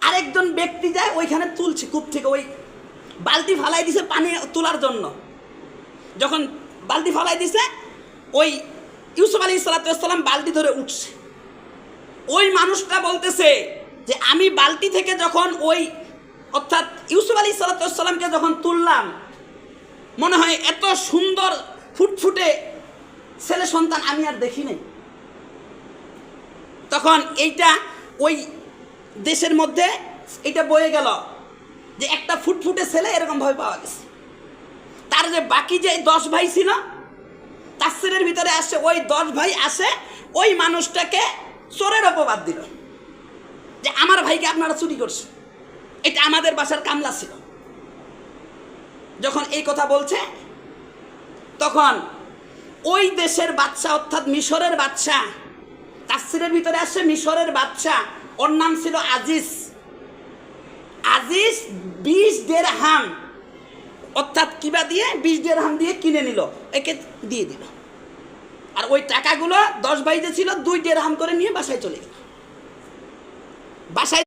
আরেকজন ব্যক্তি যায় ওইখানে তুলছে কূপ থেকে, ওই বালতি ফালাই দিছে পানি তোলার জন্য। যখন বালতি ফালাই দিছে, ওই ইউসুফ আলাইহিস সালাম বালতি ধরে উঠছে। ওই মানুষটা বলতেছে যে আমি বালতি থেকে যখন ওই অর্থাৎ ইউসুফ আলাইহিস সালামকে যখন তুললাম, মনে হয় এত সুন্দর ফুটফুটে ছেলে সন্তান আমি আর দেখি নাই। তখন এইটা ওই দেশের মধ্যে এটা বয়ে গেল যে একটা ফুটফুটে ছেলে এরকমভাবে পাওয়া গেছে। তার যে বাকি যে 10 ভাই ছিল, তাফসীরের ভিতরে আসে ওই 10 ভাই আসে ওই মানুষটাকে চোরের অপবাদ দিল যে আমার ভাইকে আপনারা চুরি করছে, এটা আমাদের বাসার কামলা ছিল। যখন এই কথা বলছে, তখন ওই দেশের বাদশা অর্থাৎ মিশরের বাদশা, তাফসীরের ভিতরে আসে মিশরের বাদশা, ওর নাম ছিল আজিজ। আজিজ 20 দিরহাম অর্থাৎ কিবা দিয়ে 20 দিরহাম দিয়ে কিনে নিল, একে দিয়ে দিল। আর ওই টাকাগুলো 10 ভাই যে ছিল 2 দিরহাম করে নিয়ে বাসায় চলে গেল। বাসায়